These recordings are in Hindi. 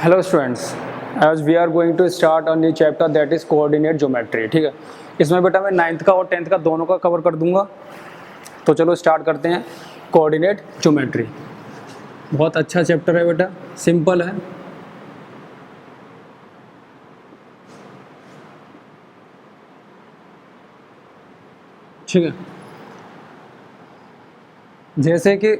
Hello students, as we are going to start a new chapter that is coordinate geometry. ठीक है, इसमें बेटा मैं 9th का और 10th का दोनों का कवर कर दूंगा। तो चलो स्टार्ट करते हैं। कोऑर्डिनेट ज्योमेट्री बहुत अच्छा चैप्टर है बेटा, सिंपल है। ठीक है, जैसे कि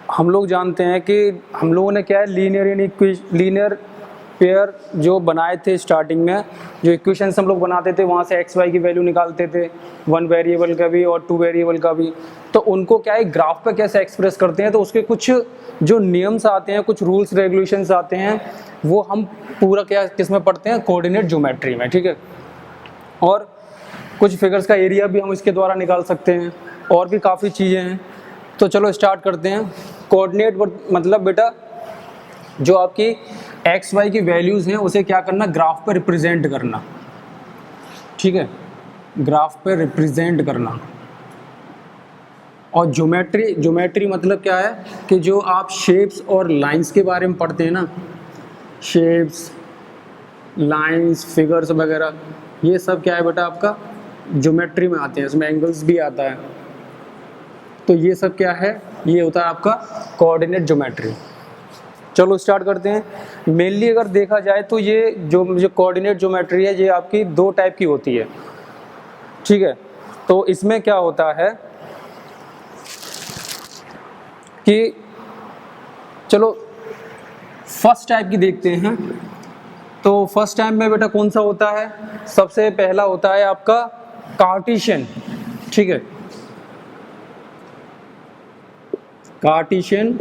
हम लोग जानते हैं कि हम लोगों ने क्या है लीनियर पेयर जो बनाए थे स्टार्टिंग में, जो इक्वेशंस हम लोग बनाते थे वहाँ से एक्स वाई की वैल्यू निकालते थे, 1 वेरिएबल का भी और 2 वेरिएबल का भी। तो उनको क्या है ग्राफ पे कैसे एक्सप्रेस करते हैं, तो उसके कुछ जो नियम्स आते हैं, कुछ रूल्स रेगुलेशंस आते हैं, वो हम पूरा क्या किस में पढ़ते हैं, कोऑर्डिनेट ज्योमेट्री में। ठीक है, और कुछ फिगर्स का एरिया भी हम इसके द्वारा निकाल सकते हैं, और भी काफ़ी चीज़ें हैं। तो चलो स्टार्ट करते हैं। कोऑर्डिनेट मतलब बेटा जो आपकी एक्स वाई की वैल्यूज़ हैं उसे क्या करना, ग्राफ पर रिप्रेजेंट करना। ठीक है, ग्राफ पर रिप्रेजेंट करना। और ज्योमेट्री मतलब क्या है कि जो आप शेप्स और लाइंस के बारे में पढ़ते हैं ना, शेप्स, लाइंस, फिगर्स वगैरह, ये सब क्या है बेटा आपका ज्योमेट्री में आते हैं। इसमें एंगल्स भी आता है। तो ये सब क्या है, ये होता है आपका कोऑर्डिनेट ज्योमेट्री। चलो स्टार्ट करते हैं। मेनली अगर देखा जाए तो ये जो कोऑर्डिनेट ज्योमेट्री है, ये आपकी 2 टाइप की होती है। ठीक है, तो इसमें क्या होता है कि चलो फर्स्ट टाइप की देखते हैं। तो फर्स्ट टाइप में बेटा कौन सा होता है, सबसे पहला होता है आपका कार्टेशियन। ठीक है, कार्टेशियन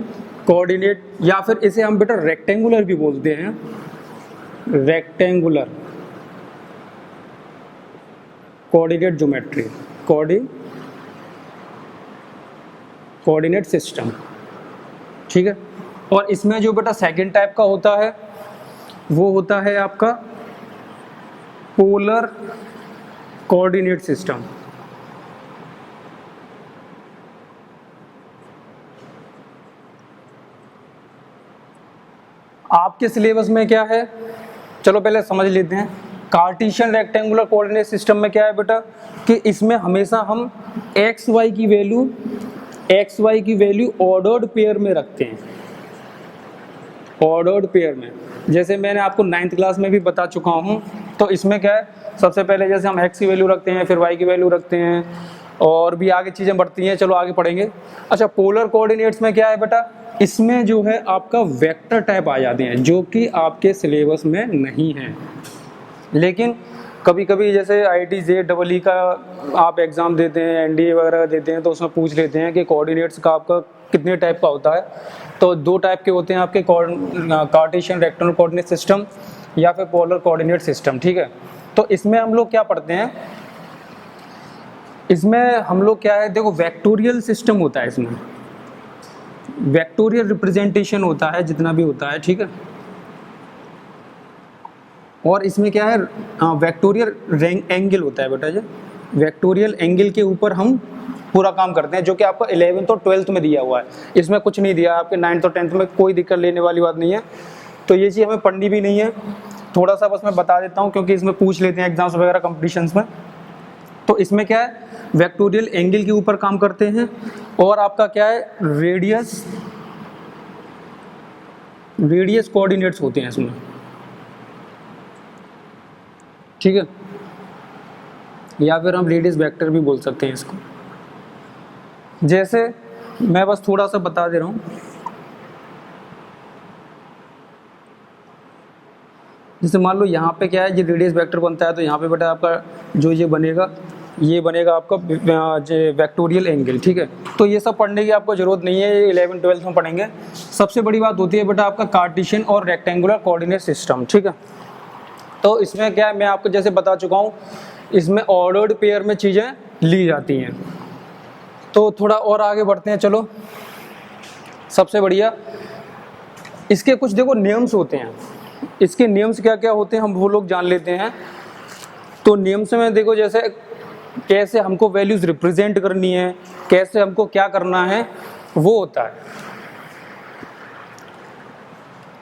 कोऑर्डिनेट, या फिर इसे हम बेटा रेक्टेंगुलर भी बोलते हैं, rectangular coordinate geometry, coordinate system. ठीक है, और इसमें जो बेटा सेकंड टाइप का होता है वो होता है आपका पोलर कोऑर्डिनेट सिस्टम। आपके सिलेबस में क्या है, चलो पहले समझ लेते हैं। कार्टेशियन रेक्टेंगुलर कोऑर्डिनेट सिस्टम में क्या है बेटा कि इसमें हमेशा हम एक्स वाई की वैल्यू ऑर्डर्ड पेयर में रखते हैं, ऑर्डर्ड पेयर में। जैसे मैंने आपको 9th क्लास में भी बता चुका हूँ। तो इसमें क्या है, सबसे पहले जैसे हम एक्स की वैल्यू रखते हैं, फिर वाई की वैल्यू रखते हैं, और भी आगे चीज़ें बढ़ती हैं, चलो आगे पढ़ेंगे। अच्छा, पोलर कोऑर्डिनेट्स में क्या है बेटा, इसमें जो है आपका वेक्टर टाइप आ जाते हैं, जो कि आपके सिलेबस में नहीं है। लेकिन कभी कभी जैसे IIT JEE का आप एग्ज़ाम देते हैं, NDA वगैरह देते हैं, तो उसमें पूछ लेते हैं कि कोऑर्डिनेट्स का आपका कितने टाइप का होता है। तो 2 टाइप के होते हैं आपके, कार्टेशियन रेक्टेंगुलर कोऑर्डिनेट सिस्टम या फिर पोलर कोऑर्डिनेट सिस्टम। ठीक है, तो इसमें हम लोग क्या पढ़ते हैं, इसमें हम लोग क्या है, देखो वेक्टोरियल सिस्टम होता है, इसमें वेक्टोरियल रिप्रेजेंटेशन होता है जितना भी होता है। ठीक है, और इसमें क्या है, वेक्टोरियल एंगल होता है बेटा। जो वेक्टोरियल एंगल के ऊपर हम पूरा काम करते हैं, जो कि आपको 11th और 12th में दिया हुआ है। इसमें कुछ नहीं दिया, आपके 9th और 10th में कोई दिक्कत लेने वाली बात नहीं है। तो ये चीज़ हमें पढ़नी भी नहीं है, थोड़ा सा बस मैं बता देता हूँ, क्योंकि इसमें पूछ लेते हैं एग्जाम्स वगैरह कॉम्पिटिशन्स में। तो इसमें क्या है, वेक्टोरियल एंगल के ऊपर काम करते हैं, और आपका क्या है, रेडियस कोऑर्डिनेट्स होते हैं इसमें। ठीक है, या फिर हम रेडियस वेक्टर भी बोल सकते हैं इसको। जैसे मैं बस थोड़ा सा बता दे रहा हूँ, जैसे मान लो यहाँ पे क्या है, ये रेडियस वेक्टर बनता है, तो यहाँ पे बेटा आपका जो ये बनेगा आपका वेक्टोरियल एंगल। ठीक है, तो ये सब पढ़ने की आपको जरूरत नहीं है, ये 11th 12th में पढ़ेंगे। सबसे बड़ी बात होती है बेटा आपका कार्टेशियन और रेक्टेंगुलर कोऑर्डिनेट सिस्टम। ठीक है, तो इसमें क्या है, मैं आपको जैसे बता चुका हूँ, इसमें ऑर्डर्ड पेयर में चीज़ें ली जाती हैं। तो थोड़ा और आगे बढ़ते हैं, चलो। सबसे बढ़िया इसके कुछ देखो नियम्स होते हैं। इसके नियम्स क्या क्या होते हैं हम वो लोग जान लेते हैं। तो नियम्स में देखो, जैसे कैसे हमको वैल्यूज़ रिप्रेजेंट करनी है, कैसे हमको क्या करना है, वो होता है।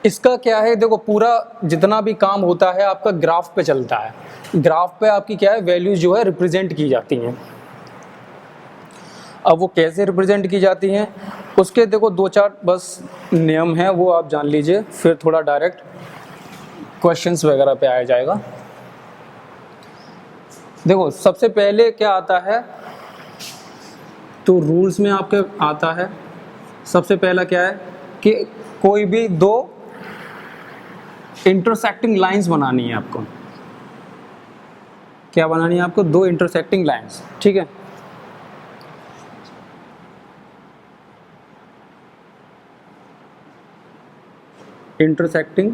इसका क्या है, देखो पूरा जितना भी काम होता है आपका ग्राफ पे चलता है। ग्राफ पे आपकी क्या है, वैल्यूज जो है रिप्रेजेंट की जाती हैं। अब वो कैसे रिप्रेजेंट की जाती हैं, उसके देखो 2-4 बस नियम हैं, वो आप जान लीजिए, फिर थोड़ा डायरेक्ट क्वेश्चंस वगैरह पे आया जाएगा। देखो सबसे पहले क्या आता है, तो रूल्स में आपके आता है, सबसे पहला क्या है कि कोई भी दो इंटरसेक्टिंग लाइंस बनानी है आपको। क्या बनानी है आपको, दो इंटरसेक्टिंग लाइंस, ठीक है। इंटरसेक्टिंग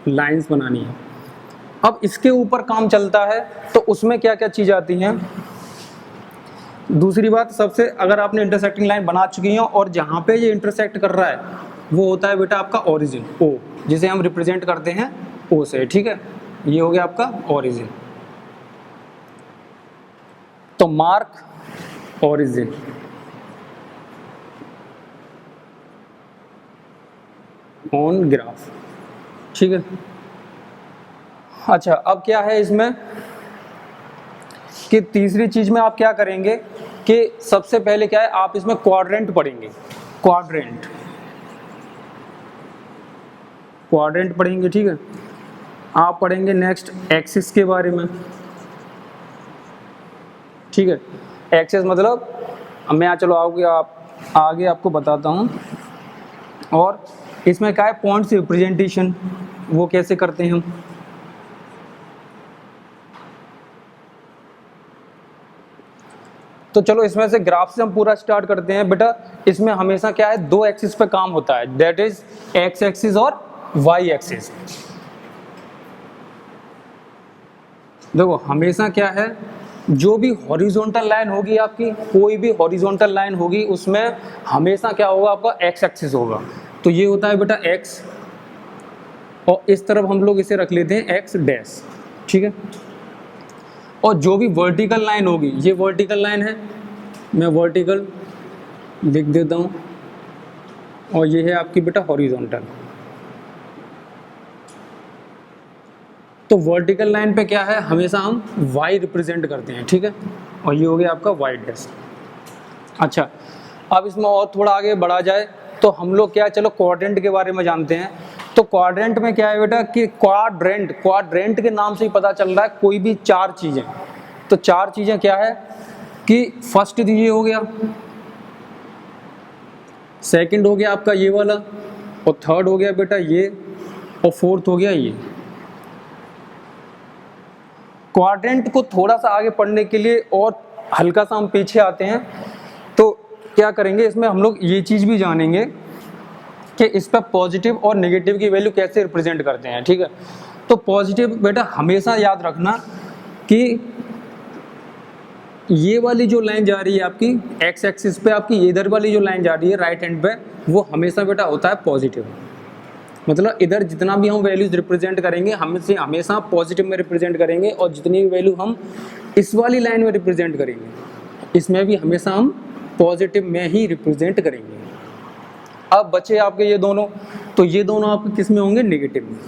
लाइंस बनानी है। अब इसके ऊपर काम चलता है तो उसमें क्या क्या चीज़ आती हैं। दूसरी बात, सबसे अगर आपने इंटरसेक्टिंग लाइन बना चुकी हो और जहाँ पे ये इंटरसेक्ट कर रहा है वो होता है बेटा आपका ओरिजिन, ओ, जिसे हम रिप्रेजेंट करते हैं ओ से, ठीक है। ये हो गया आपका ओरिजिन। तो मार्क ओरिजिन, ऑन ग्राफ, ठीक है। अच्छा, अब क्या है इसमें कि तीसरी चीज में आप क्या करेंगे कि सबसे पहले क्या है, आप इसमें क्वाड्रेंट पढ़ेंगे। क्वाड्रेंट पढ़ेंगे, ठीक है। आप पढ़ेंगे नेक्स्ट एक्सिस के बारे में, ठीक है। एक्सिस मतलब मैं चलो आगे आपको बताता हूँ। और इसमें क्या है, पॉइंट्स रिप्रेजेंटेशन, वो कैसे करते हैं हम। तो चलो इसमें से ग्राफ से हम पूरा स्टार्ट करते हैं बेटा। इसमें हमेशा क्या है, दो एक्सिस पे काम होता है, दैट इज एक्स एक्सिस और वाई एक्सिस। देखो हमेशा क्या है, जो भी हॉरिजॉन्टल लाइन होगी आपकी, कोई भी हॉरिजॉन्टल लाइन होगी, उसमें हमेशा क्या होगा, आपका एक्स एक्सिस होगा। तो ये होता है बेटा एक्स, और इस तरफ हम लोग इसे रख लेते हैं एक्स डैश, ठीक है। और जो भी वर्टिकल लाइन होगी, ये वर्टिकल लाइन है, मैं वर्टिकल लिख देता हूँ, और ये है आपकी बेटा हॉरिजॉन्टल। तो वर्टिकल लाइन पे क्या है, हमेशा हम वाई रिप्रेजेंट करते हैं, ठीक है। और ये हो गया आपका वाई डैश। अच्छा, अब इसमें और थोड़ा आगे बढ़ा जाए तो हम लोग क्या, चलो क्वाड्रेंट के बारे में जानते हैं। तो क्वाड्रेंट में क्या है बेटा कि क्वाड्रेंट के नाम से ही पता चल रहा है कोई भी चार चीज़ें। तो चार चीज़ें क्या है कि फर्स्ट ये हो गया, सेकंड हो गया आपका ये वाला, और थर्ड हो गया बेटा ये, और फोर्थ हो गया ये। क्वाड्रेंट को थोड़ा सा आगे पढ़ने के लिए और हल्का सा हम पीछे आते हैं, तो क्या करेंगे, इसमें हम लोग ये चीज़ भी जानेंगे कि इस पर पॉजिटिव और नेगेटिव की वैल्यू कैसे रिप्रेजेंट करते हैं, ठीक है। तो पॉजिटिव बेटा हमेशा याद रखना कि ये वाली जो लाइन जा रही है आपकी एक्स एक्सिस पे, आपकी इधर वाली जो लाइन जा रही है राइट हैंड पे, वो हमेशा बेटा होता है पॉजिटिव। मतलब इधर जितना भी हम वैल्यूज रिप्रेजेंट करेंगे हमेशा पॉजिटिव में रिप्रेजेंट करेंगे, और जितनी भी वैल्यू हम इस वाली लाइन में रिप्रेजेंट करेंगे इसमें भी हमेशा हम पॉजिटिव में ही रिप्रेजेंट करेंगे। अब बचे आपके ये दोनों, तो ये दोनों आपके किस में होंगे, नेगेटिव में।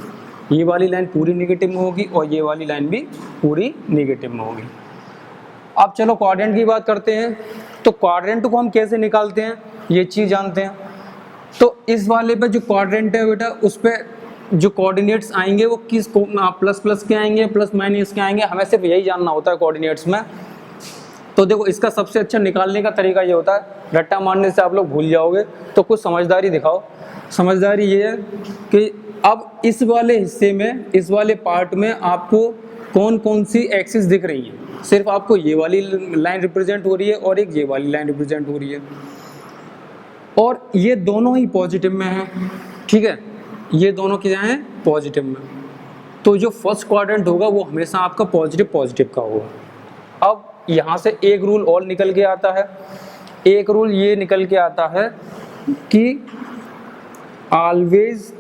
ये वाली लाइन पूरी नेगेटिव में होगी और ये वाली लाइन भी पूरी नेगेटिव में होगी। अब चलो क्वाड्रेंट की बात करते हैं। तो क्वाड्रेंट को हम कैसे निकालते हैं, ये चीज़ जानते हैं। तो इस वाले पे जो क्वाड्रेंट है बेटा, उस पर जो कोऑर्डिनेट्स आएंगे वो किस प्लस प्लस के आएंगे, प्लस माइनस के आएंगे, हमें सिर्फ यही जानना होता है कोऑर्डिनेट्स में। तो देखो इसका सबसे अच्छा निकालने का तरीका ये होता है, रट्टा मारने से आप लोग भूल जाओगे, तो कुछ समझदारी दिखाओ। समझदारी ये है कि अब इस वाले हिस्से में, इस वाले पार्ट में आपको कौन कौन सी एक्सिस दिख रही है। सिर्फ आपको ये वाली लाइन रिप्रेजेंट हो रही है और एक ये वाली लाइन रिप्रेजेंट हो रही है, और ये दोनों ही पॉजिटिव में है, ठीक है। ये दोनों क्या हैं, पॉजिटिव में। तो जो फर्स्ट क्वाड्रेंट होगा वो हमेशा आपका पॉजिटिव का होगा। अब यहाँ से एक रूल और निकल के आता है, एक रूल ये निकल के आता है कि always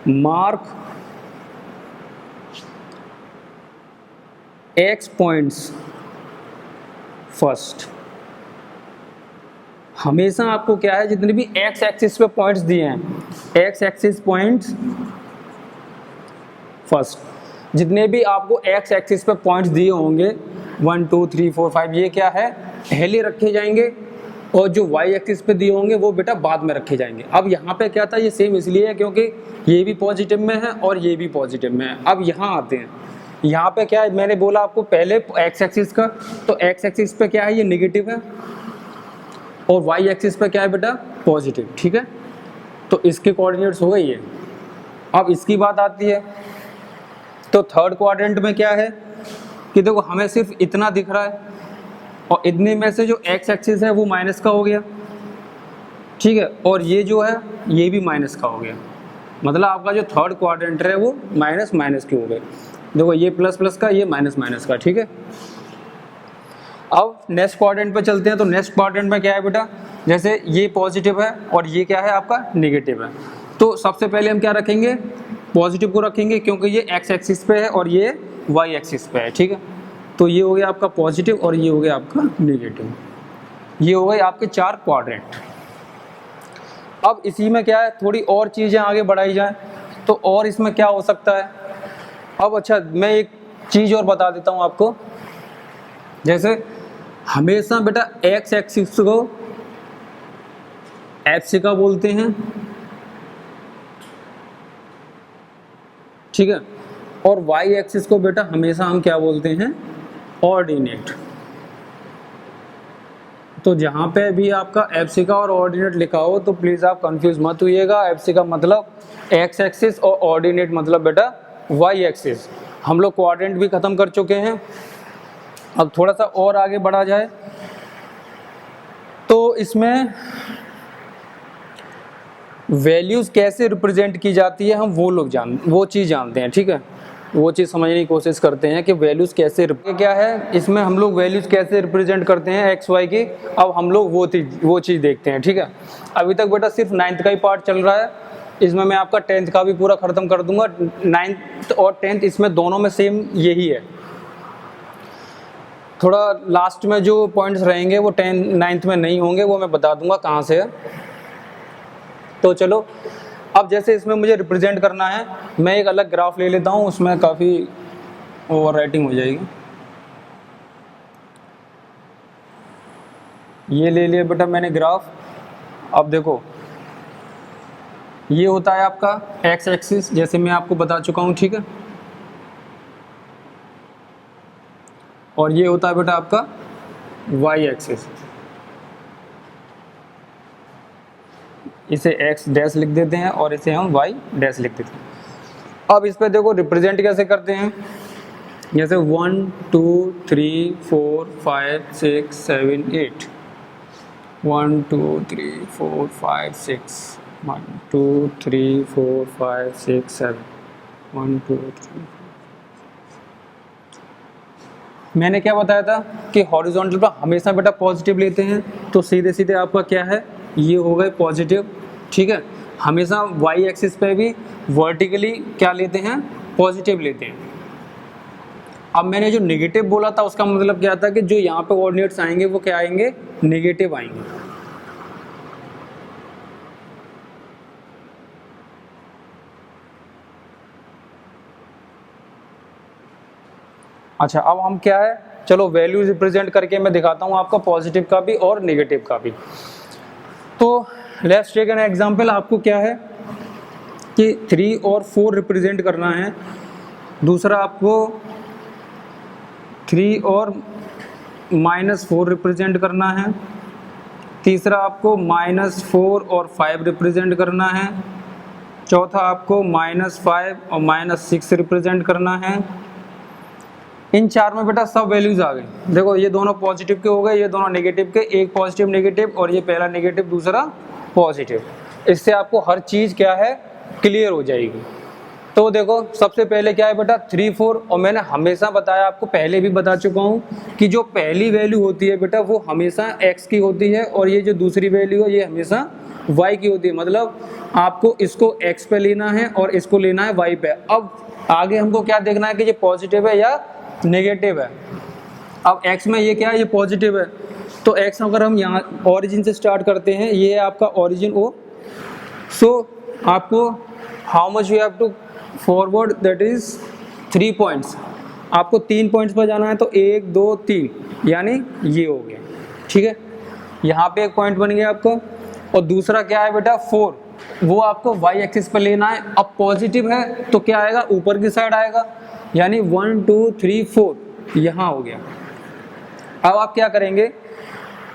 mark x points first. हमेशा आपको क्या है, जितने भी एक्स एक्सिस पे पॉइंट्स दिए हैं, एक्स एक्सिस पॉइंट्स फर्स्ट, जितने भी आपको एक्स एक्सिस पे पॉइंट्स दिए होंगे 1 2 3 4 5, ये क्या है, पहले रखे जाएंगे, और जो वाई एक्सिस पे दिए होंगे वो बेटा बाद में रखे जाएंगे। अब यहाँ पे क्या था, ये सेम इसलिए है क्योंकि ये भी पॉजिटिव में है और ये भी पॉजिटिव में है। अब यहाँ आते हैं, यहाँ पे क्या है, मैंने बोला आपको पहले एक्स एक्सिस का, तो एक्स एक्सिस पे क्या है, ये नेगेटिव है, और वाई एक्सिस पे क्या है बेटा, पॉजिटिव, ठीक है। तो इसके कोऑर्डिनेट्स हो गए ये। अब इसकी बात आती है, तो थर्ड क्वाड्रेंट में क्या है कि देखो हमें सिर्फ इतना दिख रहा है, और इतने में से जो एक्स एक्सिस है वो माइनस का हो गया, ठीक है, और ये जो है ये भी माइनस का हो गया, मतलब आपका जो थर्ड क्वाड्रेंट है वो माइनस माइनस के हो गए। देखो ये प्लस प्लस का, ये माइनस माइनस का, ठीक है। अब नेक्स्ट क्वाड्रेंट पे चलते हैं। तो नेक्स्ट क्वाड्रेंट में क्या है बेटा, जैसे ये पॉजिटिव है और ये क्या है आपका नेगेटिव है, तो सबसे पहले हम क्या रखेंगे, पॉजिटिव को रखेंगे, क्योंकि ये एक्स एक्सिस पे है और ये वाई एक्सिस पे है, ठीक है। तो ये हो गया आपका पॉजिटिव और ये हो गया आपका नेगेटिव, ये हो गए आपके 4 क्वाड्रेंट। अब इसी में क्या है, थोड़ी और चीज़ें आगे बढ़ाई जाएं, तो और इसमें क्या हो सकता है। अब अच्छा, मैं एक चीज़ और बता देता हूँ आपको, जैसे हमेशा बेटा एक्स एक्सिस को एब्सिका बोलते हैं, ठीक है, और वाई एक्सिस को बेटा हमेशा हम क्या बोलते हैं, ऑर्डिनेट। तो जहाँ पे भी आपका एब्सिका और ऑर्डिनेट लिखा हो तो प्लीज़ आप कंफ्यूज मत होइएगा। एब्सिका मतलब एक्स एक्सिस और ऑर्डिनेट मतलब बेटा वाई एक्सिस। हम लोग क्वाड्रेंट भी ख़त्म कर चुके हैं। अब थोड़ा सा और आगे बढ़ा जाए तो इसमें वैल्यूज़ कैसे रिप्रेजेंट की जाती है, हम वो चीज़ जानते हैं, ठीक है। वो चीज़ समझने की कोशिश करते हैं कि वैल्यूज़ कैसे क्या है, इसमें हम लोग वैल्यूज़ कैसे रिप्रेजेंट करते हैं एक्स वाई की। अब हम लोग वो चीज़ देखते हैं, ठीक है। अभी तक बेटा सिर्फ 9th का ही पार्ट चल रहा है, इसमें मैं आपका 10th का भी पूरा ख़त्म कर दूंगा। 9th और 10th इसमें दोनों में सेम यही है। थोड़ा लास्ट में जो पॉइंट्स रहेंगे वो 9th में नहीं होंगे, वो मैं बता दूंगा कहाँ से है। तो चलो, अब जैसे इसमें मुझे रिप्रेजेंट करना है, मैं एक अलग ग्राफ ले लेता हूँ, उसमें काफ़ी ओवर राइटिंग हो जाएगी। ये ले लिया बेटा मैंने ग्राफ। अब देखो ये होता है आपका एक्स एक्सिस, जैसे मैं आपको बता चुका हूँ, ठीक है। और ये होता है बेटा आपका वाई एक्सिस, इसे एक्स डैश लिख देते हैं और इसे हम वाई डैश लिख देते हैं। अब इस पर देखो रिप्रेजेंट कैसे करते हैं, जैसे 1 2 3 4 5 6 7 8, 1 2 3 4 5 6, 1 2 3 4 5 6 7, 1 2 3। मैंने क्या बताया था कि हॉरिजॉन्टल पर हमेशा बेटा पॉजिटिव लेते हैं, तो सीधे सीधे आपका क्या है, ये हो गए पॉजिटिव, ठीक है। हमेशा वाई एक्सिस पे भी वर्टिकली क्या लेते हैं, पॉजिटिव लेते हैं। अब मैंने जो नेगेटिव बोला था उसका मतलब क्या था कि जो यहाँ पे कोऑर्डिनेट्स आएंगे वो क्या आएंगे, नेगेटिव आएंगे। अच्छा, अब हम क्या है, चलो वैल्यूज रिप्रेजेंट करके मैं दिखाता हूँ आपका पॉजिटिव का भी और नेगेटिव का भी। तो लेट्स टेक एन एग्जांपल। आपको क्या है कि 3 और 4 रिप्रेजेंट करना है, दूसरा आपको 3 और -4 रिप्रेजेंट करना है, तीसरा आपको -4 और 5 रिप्रेजेंट करना है, चौथा आपको -5 और -6 रिप्रेजेंट करना है। इन 4 में बेटा सब वैल्यूज आ गई। देखो ये दोनों पॉजिटिव के हो गए, ये दोनों नेगेटिव के, एक पॉजिटिव नेगेटिव और ये पहला नेगेटिव दूसरा पॉजिटिव। इससे आपको हर चीज़ क्या है, क्लियर हो जाएगी। तो देखो सबसे पहले क्या है बेटा 3 4, और मैंने हमेशा बताया आपको, पहले भी बता चुका हूँ कि जो पहली वैल्यू होती है बेटा वो हमेशा x की होती है, और ये जो दूसरी वैल्यू है ये हमेशा y की होती है। मतलब आपको इसको x पे लेना है और इसको लेना है y पे। अब आगे हमको क्या देखना है कि ये पॉजिटिव है या नेगेटिव है। अब x में ये क्या है, ये पॉजिटिव है, तो x अगर हम यहाँ ओरिजिन से स्टार्ट करते हैं, ये है आपका ओरिजिन O। सो आपको how much you have to forward, that is 3 points. आपको 3 पॉइंट्स पर जाना है, तो 1 2 3 यानी ये हो गया, ठीक है। यहाँ पे एक पॉइंट बन गया आपका। और दूसरा क्या है बेटा 4, वो आपको y एक्सिस पर लेना है। अब पॉजिटिव है तो क्या आएगा, ऊपर की साइड आएगा, यानी 1 2 3 4 यहाँ हो गया। अब आप क्या करेंगे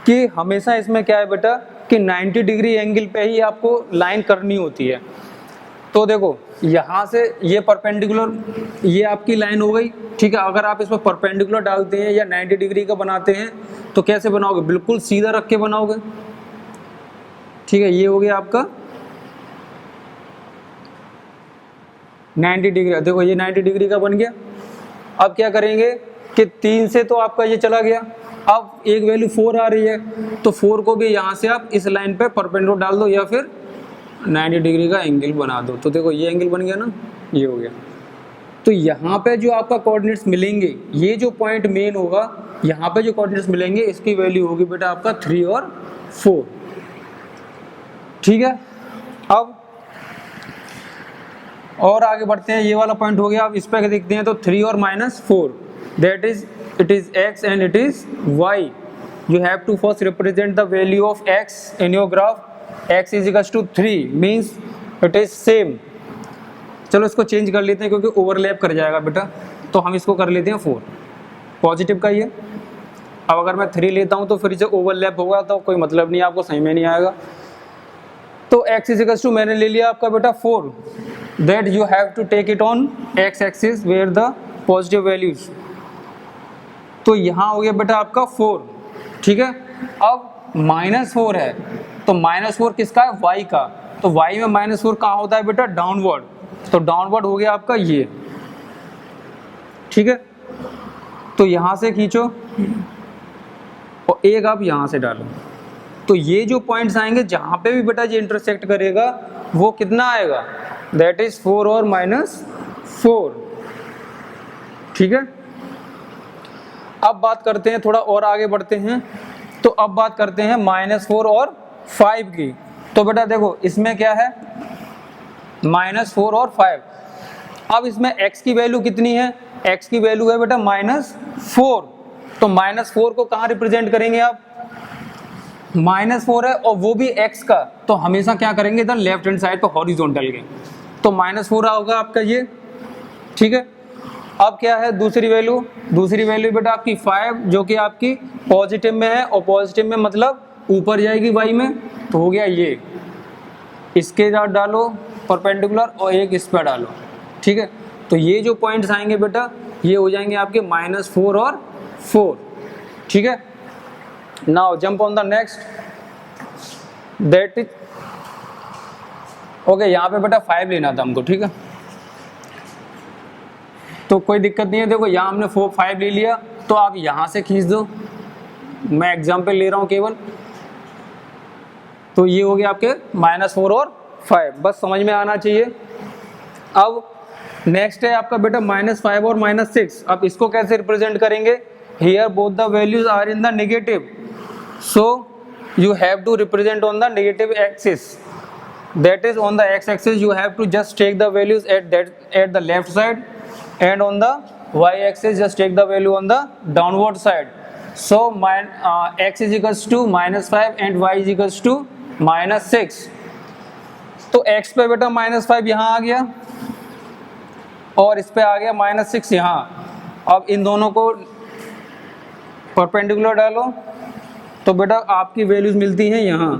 कि हमेशा इसमें क्या है बेटा कि 90 डिग्री एंगल पे ही आपको लाइन करनी होती है। तो देखो यहाँ से ये परपेंडिकुलर, ये आपकी लाइन हो गई, ठीक है। अगर आप इसमें परपेंडिकुलर डालते हैं या 90 डिग्री का बनाते हैं तो कैसे बनाओगे, बिल्कुल सीधा रख के बनाओगे, ठीक है। ये हो गया आपका 90 डिग्री। देखो ये 90 डिग्री का बन गया। अब क्या करेंगे कि 3 से तो आपका ये चला गया, अब एक वैल्यू 4 आ रही है, तो 4 को भी यहाँ से आप इस लाइन पे परपेंडिकुलर डाल दो या फिर 90 डिग्री का एंगल बना दो। तो देखो ये एंगल बन गया ना, ये हो गया। तो यहाँ पे जो आपका कोऑर्डिनेट्स मिलेंगे, ये जो पॉइंट मेन होगा, यहाँ पे जो कोऑर्डिनेट्स मिलेंगे इसकी वैल्यू होगी बेटा आपका 3 और 4, ठीक है। अब और आगे बढ़ते हैं, ये वाला पॉइंट हो गया। अब इस पर देखते हैं तो 3 और -4, that is it is x and it is y। You have to first represent the value of x in your graph. x is equals to 3 means it is same. चलो इसको चेंज कर लेते हैं क्योंकि ओवरलैप कर जाएगा बेटा, तो हम इसको कर लेते हैं 4, पॉजिटिव का ये। अब अगर मैं 3 लेता हूँ तो फिर से ओवरलैप होगा तो कोई मतलब नहीं, आपको सही में नहीं आएगा। तो x इज इक्वल्स टू मैंने ले लिया आपका बेटा 4, that you have to take it on x axis where the positive values. तो यहाँ हो गया बेटा आपका 4, ठीक है। अब -4 है, तो -4 किसका है, y का। तो y में -4 कहाँ होता है बेटा, डाउनवर्ड। तो डाउनवर्ड हो गया आपका ये, ठीक है। तो यहाँ से खींचो और एक आप यहाँ से डालो, तो ये जो पॉइंट्स आएंगे जहाँ पे भी बेटा ये इंटरसेक्ट करेगा वो कितना आएगा, दैट इज 4 और -4, ठीक है। अब बात करते हैं, थोड़ा और आगे बढ़ते हैं, तो अब बात करते हैं -4 और 5 की। तो बेटा देखो इसमें क्या है, -4 और 5। अब इसमें x की वैल्यू कितनी है, x की वैल्यू है बेटा -4। तो -4 को कहाँ रिप्रेजेंट करेंगे आप, -4 है और वो भी x का, तो हमेशा क्या करेंगे इधर लेफ्ट हैंड साइड पर हॉरिजॉन्टल के। तो -4 होगा आपका ये, ठीक है। अब क्या है दूसरी वैल्यू, दूसरी वैल्यू बेटा आपकी 5 जो कि आपकी पॉजिटिव में है, और पॉजिटिव में मतलब ऊपर जाएगी y में, तो हो गया ये, इसके साथ डालो परपेंडिकुलर और एक इस पर डालो, ठीक है। तो ये जो पॉइंट्स आएंगे बेटा ये हो जाएंगे आपके -4 और 4, ठीक है। Now jump on the next, that is okay. यहाँ पे बेटा 5 लेना था हमको, ठीक है, तो कोई दिक्कत नहीं है। देखो यहाँ हमने 5 ले लिया, तो आप यहाँ से खींच दो, मैं एग्जाम्पल ले रहा हूँ केवल। तो ये हो गया आपके -4 और 5, बस समझ में आना चाहिए। अब नेक्स्ट है आपका बेटा -5 और -6। अब इसको कैसे रिप्रेजेंट करेंगे, here both the values are in the negative, so you have to represent on the negative axis, that is on the x axis you have to just take the values at the left side, and on the y axis just take the value on the downward side. So x is equals to -5 and y is equals to -6. तो x पे बेटा -5 यहाँ आ गया और इस पे आ गया -6 यहाँ। अब इन दोनों को परपेंडिकुलर डालो तो बेटा आपकी वैल्यूज मिलती हैं यहाँ।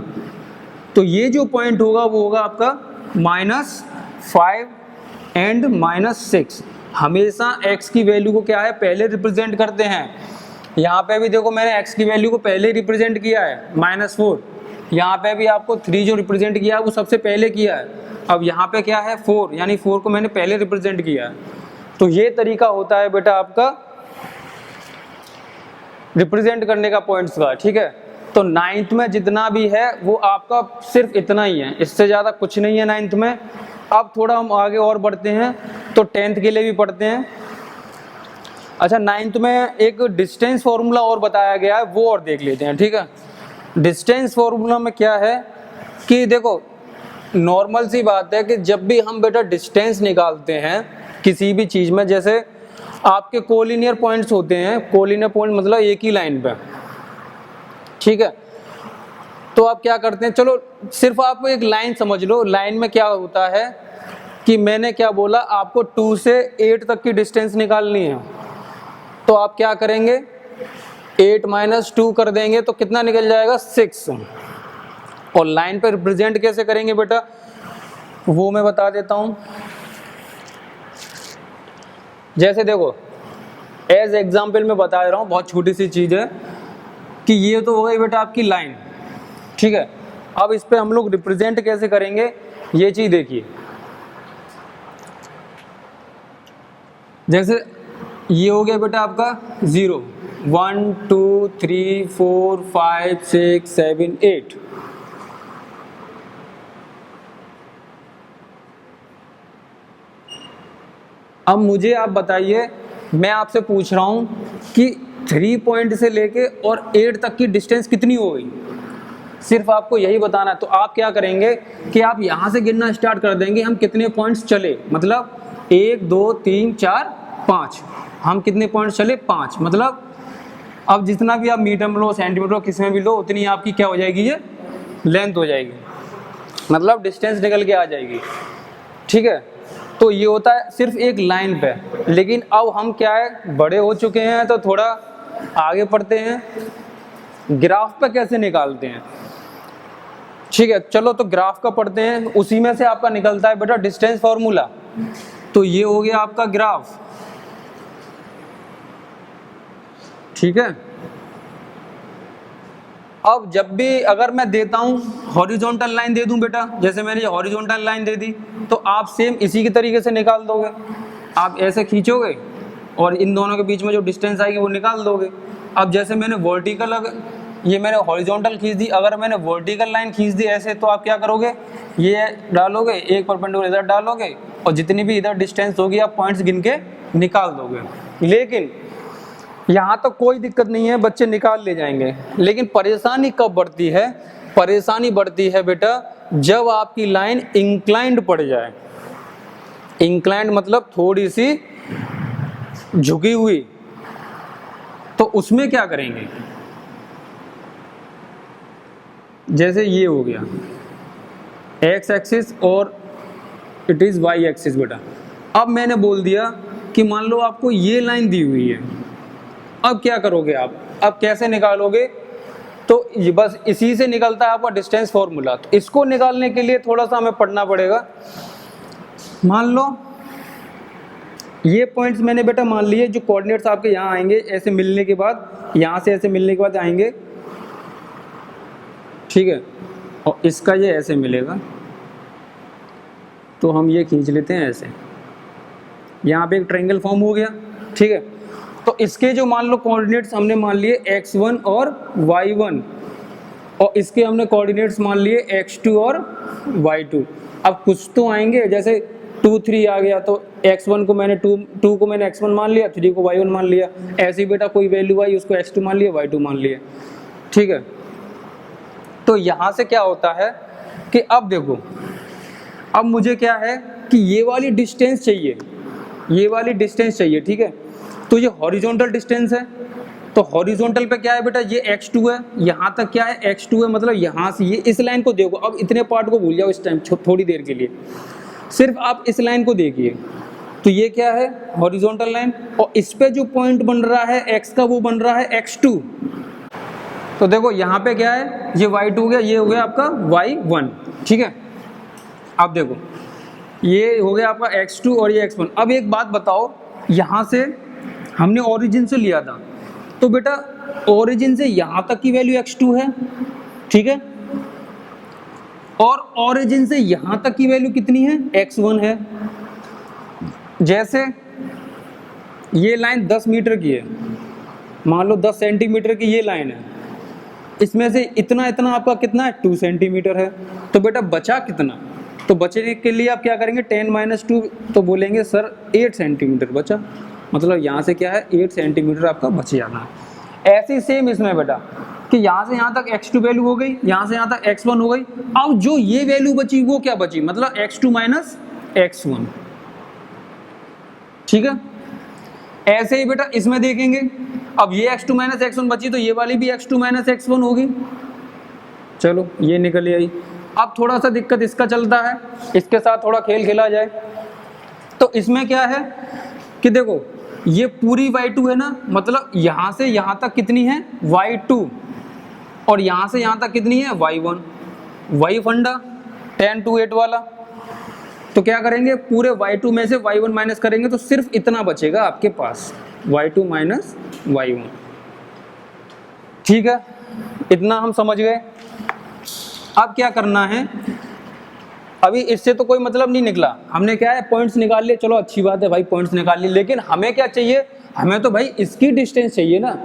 तो ये जो पॉइंट होगा वो होगा आपका -5 एंड -6। हमेशा x की वैल्यू को क्या है पहले रिप्रेजेंट करते हैं। यहाँ पे भी देखो मैंने x की वैल्यू को पहले रिप्रेजेंट किया है -4, यहाँ पे भी आपको 3 जो रिप्रेजेंट किया है वो सबसे पहले किया है। अब यहाँ पे क्या है 4, यानी 4 को मैंने पहले रिप्रेजेंट किया है। तो ये तरीका होता है बेटा आपका रिप्रेजेंट करने का पॉइंट्स का, ठीक है। तो 9th में जितना भी है वो आपका सिर्फ इतना ही है, इससे ज़्यादा कुछ नहीं है 9th में। अब थोड़ा हम आगे और बढ़ते हैं तो 10th के लिए भी पढ़ते हैं। अच्छा 9th में एक डिस्टेंस फॉर्मूला और बताया गया है, वो और देख लेते हैं, ठीक है। डिस्टेंस फॉर्मूला में क्या है कि देखो नॉर्मल सी बात है कि जब भी हम बेटा डिस्टेंस निकालते हैं किसी भी चीज़ में, जैसे आपके कोलिनियर पॉइंट्स होते हैं, कोलिनियर पॉइंट मतलब एक ही लाइन पे, ठीक है। तो आप क्या करते हैं, चलो सिर्फ आप एक लाइन समझ लो, लाइन में क्या होता है कि मैंने क्या बोला आपको 2 से 8 तक की डिस्टेंस निकालनी है, तो आप क्या करेंगे 8 - 2 कर देंगे तो कितना निकल जाएगा 6। और लाइन पर रिप्रेजेंट कैसे करेंगे बेटा वो मैं बता देता हूं। जैसे देखो एज एग्जाम्पल मैं बता रहा हूं, बहुत छोटी सी चीज़ है कि ये तो हो गई बेटा आपकी लाइन, ठीक है। अब इस पे हम लोग रिप्रेजेंट कैसे करेंगे ये चीज़ देखिए। जैसे ये हो गया बेटा आपका 0 1 2 3 4 5 6 7 8। अब मुझे आप बताइए, मैं आपसे पूछ रहा हूं कि 3 पॉइंट से लेके और 8 तक की डिस्टेंस कितनी हो गई, सिर्फ आपको यही बताना है। तो आप क्या करेंगे कि आप यहां से गिनना स्टार्ट कर देंगे, हम कितने पॉइंट्स चले, मतलब 1 2 3 4 5, हम कितने पॉइंट्स चले 5, मतलब अब जितना भी आप मीटर में लो सेंटीमीटर लो किस में भी लो उतनी आपकी क्या हो जाएगी, ये लेंथ हो जाएगी, मतलब डिस्टेंस निकल के आ जाएगी, ठीक है। तो ये होता है सिर्फ एक लाइन पे। लेकिन अब हम क्या है बड़े हो चुके हैं तो थोड़ा आगे पढ़ते हैं, ग्राफ पे कैसे निकालते हैं, ठीक है। चलो तो ग्राफ का पढ़ते हैं, उसी में से आपका निकलता है बेटा डिस्टेंस फॉर्मूला। तो ये हो गया आपका ग्राफ, ठीक है। अब जब भी अगर मैं देता हूं हॉरिजॉन्टल लाइन दे दूं बेटा, जैसे मैंने ये हॉरिजॉन्टल लाइन दे दी तो आप सेम इसी की तरीके से निकाल दोगे, आप ऐसे खींचोगे और इन दोनों के बीच में जो डिस्टेंस आएगी वो निकाल दोगे। अब जैसे मैंने वर्टिकल, ये मैंने हॉरिजॉन्टल खींच दी, अगर मैंने वर्टिकल लाइन खींच दी ऐसे, तो आप क्या करोगे ये डालोगे, एक परपेंडिकुलर इधर डालोगे और जितनी भी इधर डिस्टेंस होगी आप पॉइंट्स गिन के निकाल दोगे। लेकिन यहाँ तक कोई दिक्कत नहीं है, बच्चे निकाल ले जाएंगे। लेकिन परेशानी कब बढ़ती है, परेशानी बढ़ती है बेटा जब आपकी लाइन इंक्लाइंड पड़ जाए। इंक्लाइंड मतलब थोड़ी सी झुकी हुई, तो उसमें क्या करेंगे, जैसे ये हो गया एक्स एक्सिस और इट इज वाई एक्सिस बेटा। अब मैंने बोल दिया कि मान लो आपको ये लाइन दी हुई है, अब क्या करोगे आप, अब कैसे निकालोगे, तो ये बस इसी से निकलता है आपका डिस्टेंस फॉर्मूला। तो इसको निकालने के लिए थोड़ा सा हमें पढ़ना पड़ेगा। मान लो ये पॉइंट्स मैंने बेटा मान लिए, जो कोऑर्डिनेट्स आपके यहाँ आएंगे ऐसे मिलने के बाद, यहाँ से ऐसे मिलने के बाद आएंगे, ठीक है, और इसका ये ऐसे मिलेगा, तो हम ये खींच लेते हैं ऐसे, यहाँ पे एक ट्रायंगल फॉर्म हो गया, ठीक है। तो इसके जो मान लो कोऑर्डिनेट्स हमने मान लिए x1 और y1, और इसके हमने कोऑर्डिनेट्स मान लिए x2 और y2। अब कुछ तो आएंगे, जैसे 2 3 आ गया तो x1 को मैंने 2 को मैंने x1 मान लिया, 3 को y1 मान लिया, ऐसे ही बेटा कोई वैल्यू आई उसको x2 मान लिया, y2 मान लिया, ठीक है। तो यहाँ से क्या होता है कि अब देखो, अब मुझे क्या है कि ये वाली डिस्टेंस चाहिए, ये वाली डिस्टेंस चाहिए, ठीक है। तो ये हॉरिजॉन्टल डिस्टेंस है, तो हॉरिजॉन्टल पे क्या है बेटा, ये x2 है, यहाँ तक क्या है x2 है, मतलब यहाँ से ये इस लाइन को देखो। अब इतने पार्ट को भूल जाओ इस टाइम थोड़ी देर के लिए, सिर्फ आप इस लाइन को देखिए। तो ये क्या है हॉरिजॉन्टल लाइन, और इस पे जो पॉइंट बन रहा है x का वो बन रहा है x2। तो देखो यहाँ पे क्या है, ये y2 हो गया, ये हो गया आपका y1, ठीक है। अब देखो ये हो गया आपका x2 और ये x1। अब एक बात बताओ, यहाँ से हमने ओरिजिन से लिया था, तो बेटा ओरिजिन से यहाँ तक की वैल्यू x2 है, ठीक है, और ओरिजिन से यहाँ तक की वैल्यू कितनी है, x1 है। जैसे ये लाइन 10 मीटर की है, मान लो 10 सेंटीमीटर की ये लाइन है, इसमें से इतना इतना आपका कितना है 2 सेंटीमीटर है, तो बेटा बचा कितना, तो बचने के लिए आप क्या करेंगे 10 - 2, तो बोलेंगे सर 8 सेंटीमीटर बचा। मतलब यहाँ से क्या है 8 सेंटीमीटर आपका बच जाना है। ऐसे सेम इसमें बेटा कि यहाँ से यहाँ तक x2 वैल्यू हो गई, यहाँ से यहाँ तक x1 हो गई। अब जो ये वैल्यू बची वो क्या बची, मतलब x2 माइनस x1। ठीक है, ऐसे ही बेटा इसमें देखेंगे, अब ये x2 माइनस x1 बची तो ये वाली भी x2 माइनस x1 होगी। चलो ये निकल आई। अब थोड़ा सा दिक्कत इसका चलता है, इसके साथ थोड़ा खेल खेला जाए। तो इसमें क्या है कि देखो ये पूरी y2 है ना, मतलब यहाँ से यहाँ तक कितनी है y2 और यहाँ से यहाँ तक कितनी है y1। वही फंडा 10 to 8 वाला। तो क्या करेंगे, पूरे y2 में से y1 माइनस करेंगे तो सिर्फ इतना बचेगा आपके पास, y2 माइनस y1। ठीक है, इतना हम समझ गए। अब क्या करना है, अभी इससे तो कोई मतलब नहीं निकला, हमने क्या है पॉइंट्स निकाल लिए, चलो अच्छी बात है भाई पॉइंट्स निकाल लिए, लेकिन हमें क्या चाहिए, हमें तो भाई इसकी डिस्टेंस चाहिए ना,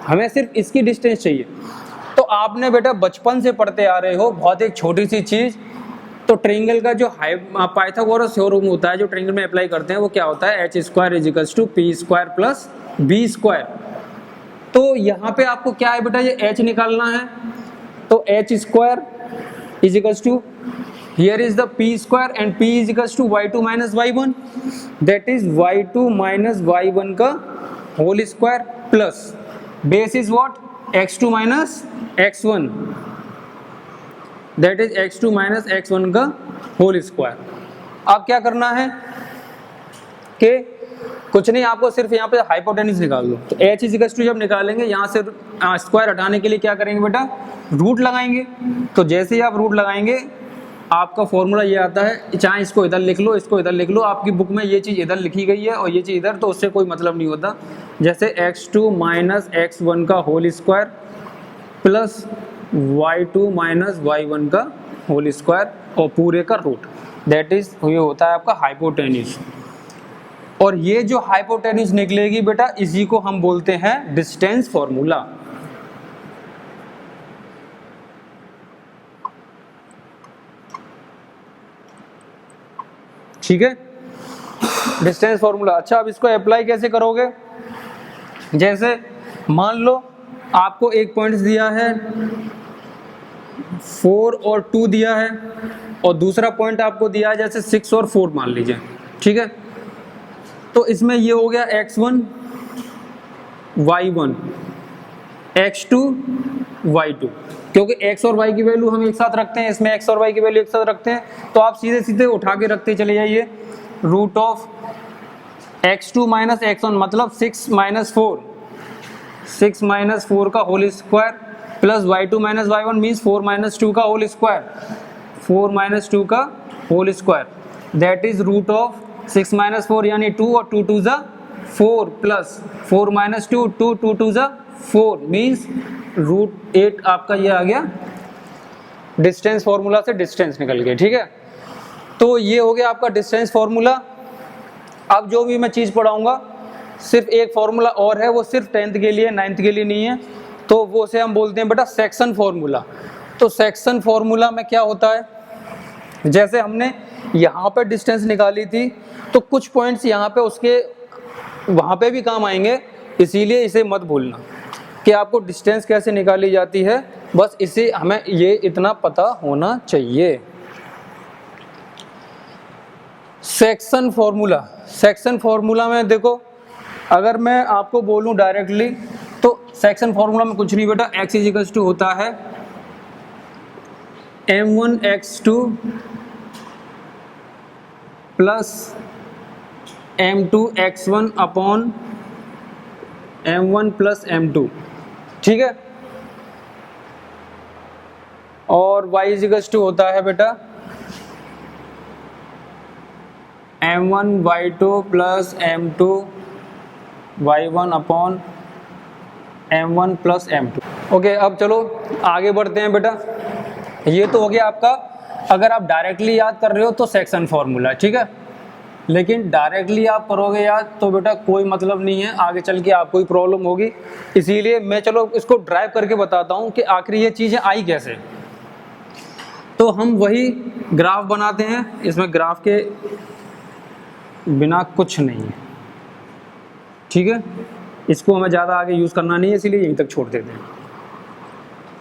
हमें सिर्फ इसकी डिस्टेंस चाहिए। तो आपने बेटा बचपन से पढ़ते आ रहे हो बहुत एक छोटी सी चीज़, तो ट्रायंगल का जो पाइथागोरस थ्योरम होता है जो ट्रायंगल में अप्लाई करते हैं वो क्या होता है, h² = p² प्लस b²। तो यहाँ पे आपको क्या है बेटा, ये h निकालना है, तो h² = here is the p² and p = y2 minus y1, that is y2 minus y1 का whole square plus base is what, x2 minus x1, that is x2 minus x1 का whole square। अब क्या करना है कि कुछ नहीं, आपको सिर्फ यहाँ पे हाइपोटेन्यूज निकाल दो। तो h = जब निकालेंगे यहाँ से स्क्वायर हटाने के लिए क्या करेंगे बेटा, रूट लगाएंगे। तो जैसे ही आप रूट लगाएंगे आपका फॉर्मूला ये आता है, चाहे इसको इधर लिख लो इसको इधर लिख लो, आपकी बुक में ये चीज़ इधर लिखी गई है और ये चीज़ इधर, तो उससे कोई मतलब नहीं होता। जैसे x2 माइनस x1 का whole square plus y2 minus y1 का होल स्क्वायर और पूरे का रूट, दैट इज ये होता है आपका हाइपोटेन्यूज। और ये जो हाइपोटेन्यूज निकलेगी बेटा, इसी को हम बोलते हैं डिस्टेंस फॉर्मूला। ठीक है, डिस्टेंस फॉर्मूला। अच्छा, अब इसको अप्लाई कैसे करोगे, जैसे मान लो आपको एक पॉइंट दिया है 4 और 2 दिया है, और दूसरा पॉइंट आपको दिया है जैसे 6 और 4 मान लीजिए। ठीक है, तो इसमें ये हो गया x1 y1 x2 y2, क्योंकि x और y की वैल्यू हम एक साथ रखते हैं, इसमें x और y की वैल्यू एक साथ रखते हैं, तो आप सीधे सीधे उठा के रखते चले जाइए। Root of x2 minus x1 मतलब 6 माइनस 4 का whole square plus y2 minus y1 means 4 minus 2 का होल स्क्वायर, 4 माइनस 2 का whole square, that is root of 6 minus 4 यानी 2 और 2 2 4 प्लस 4 माइनस 2 2 2 2 4 मीन्स रूट 8 आपका ये आ गया। डिस्टेंस फॉर्मूला से डिस्टेंस निकल गया। ठीक है, तो ये हो गया आपका डिस्टेंस फॉर्मूला। अब जो भी मैं चीज़ पढ़ाऊंगा सिर्फ एक फॉर्मूला और है, वो सिर्फ 10th के लिए 9th के लिए नहीं है, तो वो से हम बोलते हैं बेटा सेक्शन फॉर्मूला। तो सेक्शन फॉर्मूला में क्या होता है, जैसे हमने यहाँ पर डिस्टेंस निकाली थी तो कुछ पॉइंट्स यहाँ पे उसके वहाँ पे भी काम आएंगे, इसीलिए इसे मत भूलना कि आपको डिस्टेंस कैसे निकाली जाती है, बस इसे हमें ये इतना पता होना चाहिए। सेक्शन फॉर्मूला, सेक्शन फॉर्मूला में देखो, अगर मैं आपको बोलूं डायरेक्टली तो सेक्शन फॉर्मूला में कुछ नहीं बेटा, x = होता है m1x2 plus m2x1 upon m1 plus m2। ठीक है, और y = होता है बेटा m1 y2 plus m2 y1 upon m1 plus m2। Okay, अब चलो आगे बढ़ते हैं बेटा। ये तो हो गया आपका, अगर आप डायरेक्टली याद कर रहे हो तो सेक्शन फॉर्मूला। ठीक है, लेकिन डायरेक्टली आप करोगे याद तो बेटा कोई मतलब नहीं है, आगे चल के आपको ही प्रॉब्लम होगी। इसीलिए मैं चलो इसको ड्राइव करके बताता हूँ कि आखिर ये चीज़ें आई कैसे। तो हम वही ग्राफ बनाते हैं, इसमें ग्राफ के बिना कुछ नहीं है। ठीक है, इसको हमें ज़्यादा आगे यूज़ करना नहीं है, इसीलिए यहीं तक छोड़ देते हैं।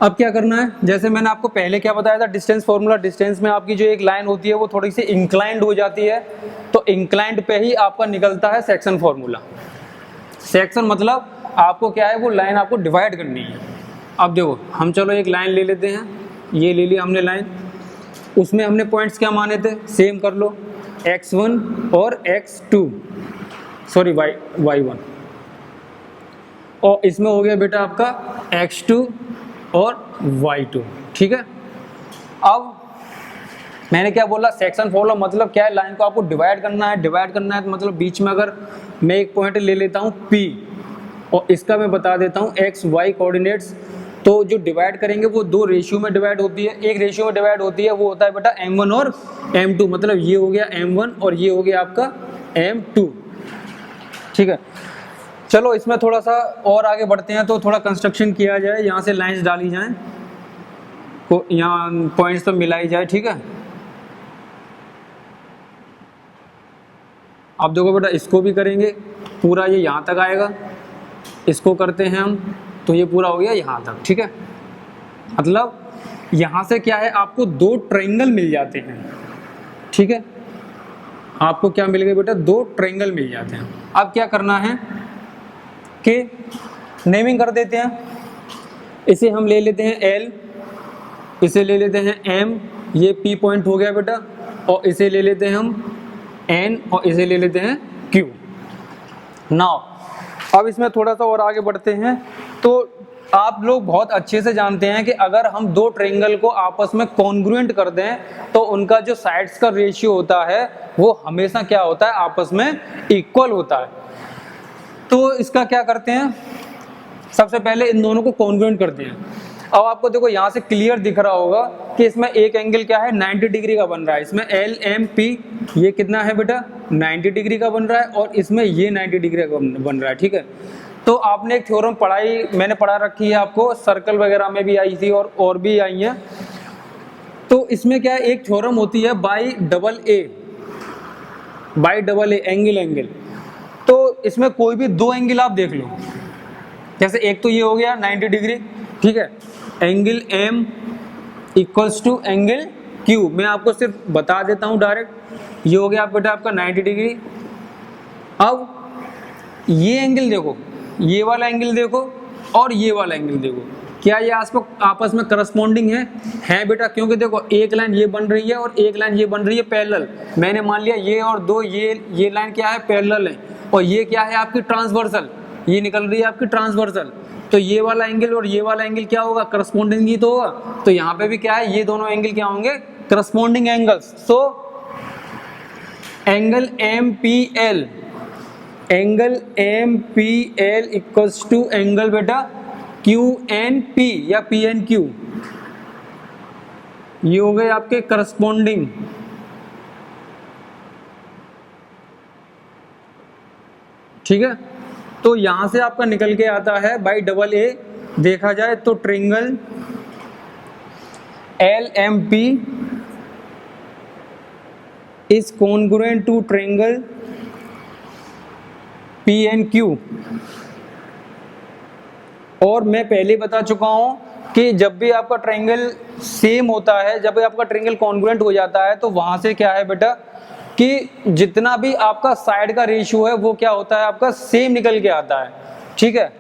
अब क्या करना है, जैसे मैंने आपको पहले क्या बताया था, डिस्टेंस फॉर्मूला। डिस्टेंस में आपकी जो एक लाइन होती है वो थोड़ी सी इंक्लाइंड हो जाती है, तो इंक्लाइंड पे ही आपका निकलता है सेक्शन फॉर्मूला। सेक्शन मतलब आपको क्या है, वो लाइन आपको डिवाइड करनी है। अब देखो हम चलो एक लाइन ले लेते हैं, ये ले लिया हमने लाइन, उसमें हमने पॉइंट्स क्या माने थे, सेम कर लो, x1 और x2, सॉरी y1, और इसमें हो गया बेटा आपका x2 और y2, ठीक है। अब मैंने क्या बोला, सेक्शन फॉर्मूला मतलब क्या है, लाइन को आपको डिवाइड करना है। डिवाइड करना है तो मतलब बीच में अगर मैं एक पॉइंट ले लेता हूँ P और इसका मैं बता देता हूँ x y कोऑर्डिनेट्स, तो जो डिवाइड करेंगे वो दो रेशियो में डिवाइड होती है। एक रेशियो में डिवाइड होती है वो होता है बेटा m1 और m2, मतलब ये हो गया m1 और ये हो गया आपका m2, ठीक है। चलो इसमें थोड़ा सा और आगे बढ़ते हैं, तो थोड़ा कंस्ट्रक्शन किया जाए, यहाँ से लाइंस डाली जाएं, तो यहाँ पॉइंट्स तो मिलाई जाए, ठीक है। अब देखो बेटा इसको भी करेंगे, पूरा ये यहाँ तक आएगा, इसको करते हैं हम तो ये पूरा हो गया यहाँ तक, ठीक है। मतलब यहाँ से क्या है, आपको दो ट्रायंगल मिल जाते हैं, ठीक है। आपको क्या मिल गया बेटा, दो ट्रायंगल मिल जाते हैं। अब क्या करना है कि नेमिंग कर देते हैं, इसे हम ले लेते हैं L, इसे ले लेते हैं M, ये P पॉइंट हो गया बेटा, और इसे ले लेते हैं हम N और इसे ले लेते हैं Q। नाउ अब इसमें थोड़ा सा और आगे बढ़ते हैं, तो आप लोग बहुत अच्छे से जानते हैं कि अगर हम दो ट्रायंगल को आपस में कॉन्ग्रुएंट कर दें तो उनका जो साइड्स का रेशियो होता है वो हमेशा क्या होता है, आपस में इक्वल होता है। तो इसका क्या करते हैं, सबसे पहले इन दोनों को कॉन्ग्रुएंट करते हैं। अब आपको देखो यहाँ से क्लियर दिख रहा होगा कि इसमें एक एंगल क्या है, 90 डिग्री का बन रहा है। इसमें LMP ये कितना है बेटा, 90 डिग्री का बन रहा है, और इसमें ये 90 डिग्री का बन रहा है, ठीक है। तो आपने एक थ्योरम पढ़ाई, मैंने पढ़ा रखी है आपको, सर्कल वगैरह में भी आई थी और भी आई है। तो इसमें क्या है, एक थ्योरम होती है बाई डबल ए एंगल। तो इसमें कोई भी दो एंगल आप देख लो, जैसे एक तो ये हो गया 90 डिग्री, ठीक है, angle M equals to angle Q। मैं आपको सिर्फ बता देता हूँ डायरेक्ट, ये हो गया बेटा आपका 90 डिग्री। अब ये एंगल देखो, ये वाला एंगल देखो और ये वाला एंगल देखो, क्या ये आपस में करस्पॉन्डिंग है बेटा, क्योंकि देखो एक लाइन ये बन रही है और एक लाइन ये बन रही है पैरेलल। मैंने मान लिया ये और दो ये लाइन क्या है, पैरेलल है, और ये क्या है आपकी ट्रांसवर्सल, ये निकल रही है आपकी ट्रांसवर्सल। तो ये वाला एंगल और ये वाला एंगल क्या होगा, करस्पॉन्डिंग ही तो होगा। तो यहाँ पे भी क्या है, ये दोनों एंगल क्या होंगे, corresponding angles. So angle MPL equals to angle बेटा QNP या PNQ, ये हो गए आपके करस्पॉन्डिंग, ठीक है। तो यहां से आपका निकल के आता है बाई डबल ए, देखा जाए तो triangle LMP is congruent to triangle PNQ। और मैं पहले बता चुका हूं कि जब भी आपका ट्रायंगल सेम होता है, जब भी आपका ट्रायंगल कॉन्ग्रुएंट हो जाता है, तो वहां से क्या है बेटा कि जितना भी आपका साइड का रेशियो है वो क्या होता है, आपका सेम निकल के आता है, ठीक है।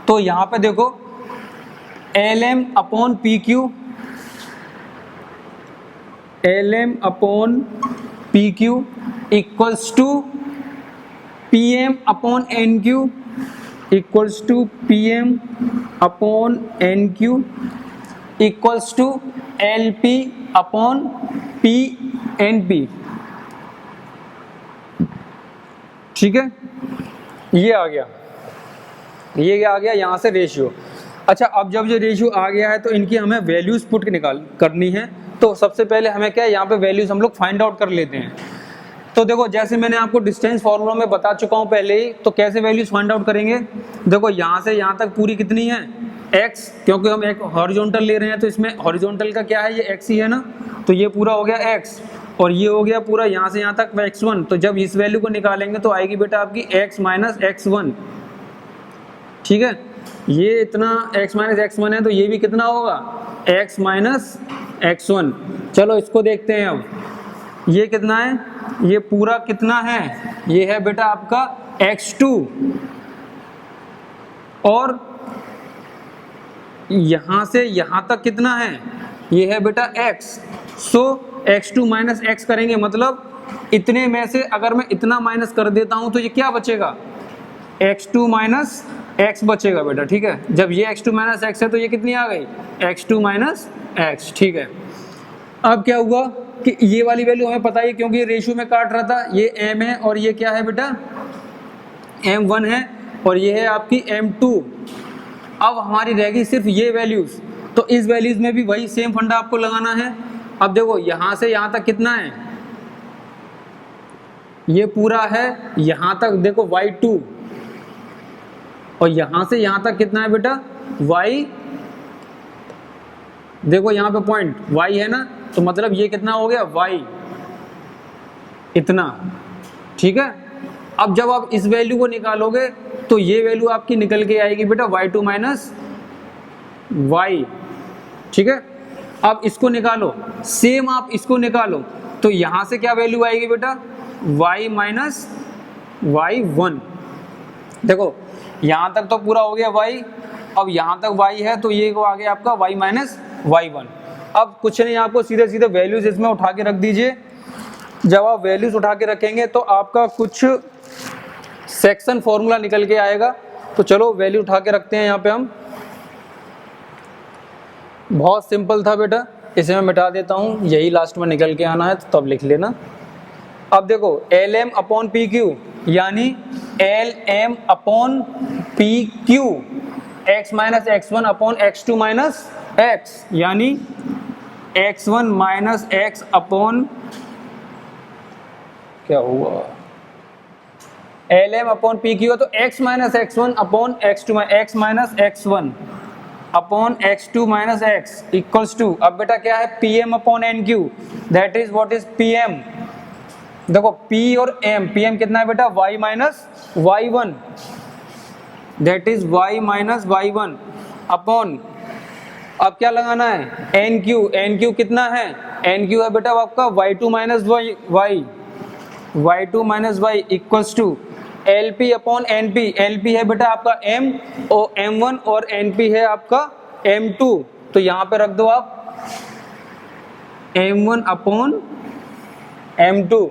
तो यहां पे देखो LM upon PQ equals to PM upon NQ equals to PM upon NQ equals to LP upon PNP, ठीक है। ये आ गया यहाँ से रेशियो। अच्छा, अब जब ये रेशियो आ गया है तो इनकी हमें वैल्यूज पुट करनी है। तो सबसे पहले हमें क्या है, यहाँ पे वैल्यूज हम लोग फाइंड आउट कर लेते हैं। तो देखो जैसे मैंने आपको डिस्टेंस फॉर्मूला में बता चुका हूँ पहले ही, तो कैसे वैल्यूज फाइंड आउट करेंगे। देखो यहाँ से यहाँ तक पूरी कितनी है, x, क्योंकि हम एक हॉरिजॉन्टल ले रहे हैं तो इसमें हॉरिजॉन्टल का क्या है, ये x ही है ना, तो ये पूरा हो गया x। और ये हो गया पूरा यहाँ से यहाँ तक x1। तो जब इस वैल्यू को निकालेंगे तो आएगी बेटा आपकी x माइनस x1, ठीक है। ये इतना x माइनस x1 है तो ये भी कितना होगा x माइनस x1। चलो इसको देखते हैं अब, ये कितना है, ये पूरा कितना है, ये है बेटा आपका x2 और यहां से यहां तक कितना है, ये है बेटा x। सो x2 माइनस x करेंगे मतलब इतने में से अगर मैं इतना माइनस कर देता हूं तो ये क्या बचेगा, x2 माइनस x बचेगा बेटा, ठीक है। जब ये x2 माइनस x है तो ये कितनी आ गई x2 माइनस x, ठीक है। अब क्या हुआ कि ये वाली वैल्यू हमें पता है क्योंकि रेशियो में काट रहा था, ये m है और ये क्या है बेटा m1 है और ये है आपकी m2। अब हमारी रहेगी सिर्फ ये वैल्यूज, तो इस वैल्यूज में भी वही सेम फंडा आपको लगाना है। अब देखो यहां से यहां तक कितना है, ये पूरा है यहां तक देखो y2 और यहां से यहां तक कितना है बेटा y, देखो यहां पे पॉइंट y है ना, तो मतलब ये कितना हो गया y इतना, ठीक है। अब जब आप इस वैल्यू को निकालोगे तो ये वैल्यू आपकी निकल के आएगी बेटा y2 माइनस y, ठीक है। अब इसको निकालो, सेम आप इसको निकालो तो यहां से क्या वैल्यू आएगी बेटा y माइनस y1। देखो यहां तक तो पूरा हो गया y, अब यहां तक y है तो ये आ गया आपका y माइनस y1। अब कुछ नहीं, आपको सीधे सीधे वैल्यूज इसमें उठा के रख दीजिए। जब आप वैल्यूज उठा के रखेंगे तो आपका कुछ सेक्शन फॉर्मूला निकल के आएगा। तो चलो वैल्यू उठा के रखते हैं यहाँ पे हम, बहुत सिंपल था बेटा, इसे मैं मिटा देता हूँ, यही लास्ट में निकल के आना है तो तब लिख लेना। अब देखो LM अपॉन PQ यानी LM upon PQ x minus x1 upon x2 minus x यानी x1 माइनस x अपॉन क्या हुआ LM अपॉन PQ तो x minus x1 upon x2 x minus x1 upon x2 minus x equals to, अब बेटा क्या है PM upon NQ, that is what is PM। देखो P और M, PM कितना है बेटा y minus y1, that is y minus y1 upon, अब क्या लगाना है NQ, NQ कितना है, NQ है बेटा आपका y2 minus y2 minus y equals to LP upon NP, LP है बेटा आपका M और M1 और NP है आपका M2, तो यहां पे रख दो आप M1 अपॉन M2,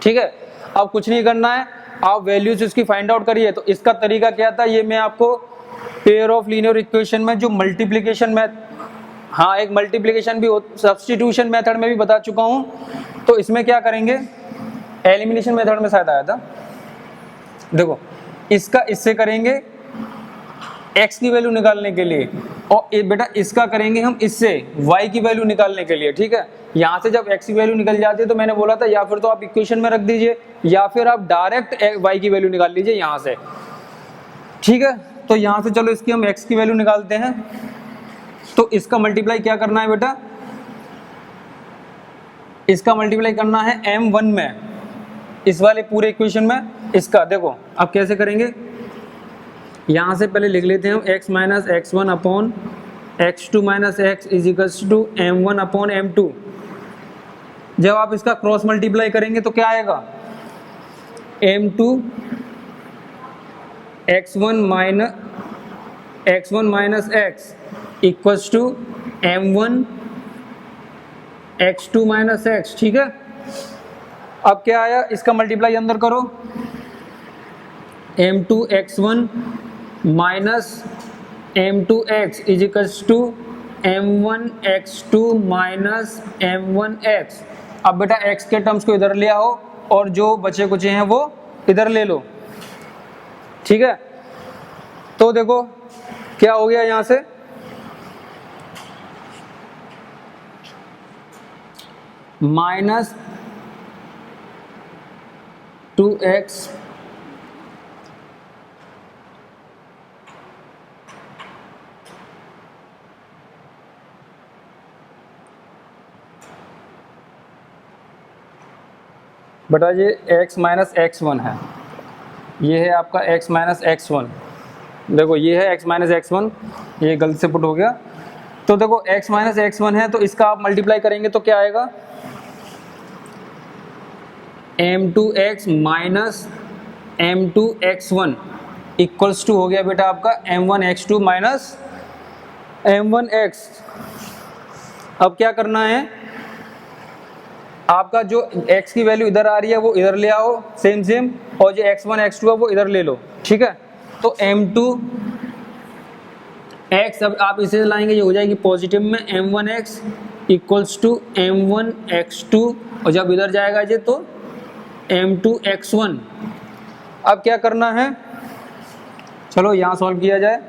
ठीक है। अब कुछ नहीं करना है, आप वैल्यूज इसकी फाइंड आउट करिए। तो इसका तरीका क्या था, ये मैं आपको पेयर ऑफ लीनियर इक्वेशन में जो मल्टीप्लिकेशन में, हाँ एक मल्टीप्लिकेशन भी सब्स्टिट्यूशन मेथड में भी बता चुका हूं। तो इसमें क्या करेंगे, एलिमिनेशन मेथड में शायद आया था, देखो इसका इससे करेंगे x की वैल्यू निकालने के लिए, और बेटा इसका करेंगे हम इससे y की वैल्यू निकालने के लिए, ठीक है। यहां से जब x की वैल्यू निकल जाती है तो मैंने बोला था या फिर तो आप इक्वेशन में रख दीजिए या फिर आप डायरेक्ट y की वैल्यू निकाल लीजिए यहां से, ठीक है। तो यहां से चलो इसकी हम x की वैल्यू निकालते हैं। तो इसका मल्टीप्लाई क्या करना है बेटा, इसका मल्टीप्लाई करना है m1 में, इस वाले पूरे इक्वेशन में इसका। देखो अब कैसे करेंगे, यहां से पहले लिख लेते हैं हम x minus x1 upon x2 minus x is equals to m1 upon m2। जब आप इसका क्रॉस मल्टीप्लाई करेंगे तो क्या आएगा m2 x1 minus x equals to m1 x2 minus x, ठीक है। अब क्या आया, इसका मल्टीप्लाई अंदर करो, m2 x1 minus m2x is equals to m1 x2 minus m1 x। अब बेटा x के टर्म्स को इधर ले आओ और जो बचे कुचे हैं वो इधर ले लो, ठीक है। तो देखो क्या हो गया, यहां से माइनस 2x बेटा ये x माइनस x1 है, ये है आपका x माइनस x1। देखो ये है x माइनस x1, ये गलती से पुट हो गया। तो देखो x माइनस x1 है, तो इसका आप मल्टीप्लाई करेंगे तो क्या आएगा, m2x minus m2x1 equals to हो गया बेटा आपका m1x2 माइनस m1x। अब क्या करना है, आपका जो x की वैल्यू इधर आ रही है वो इधर ले आओ सेम सेम, और जो x1 x2 है वो इधर ले लो, ठीक है। तो m2x अब आप इसे लाएंगे, ये हो जाएगी पॉजिटिव में m1x इक्वल्स टू m1x2, और जब इधर जाएगा ये तो m2x1। अब क्या करना है, चलो यहाँ सॉल्व किया जाए।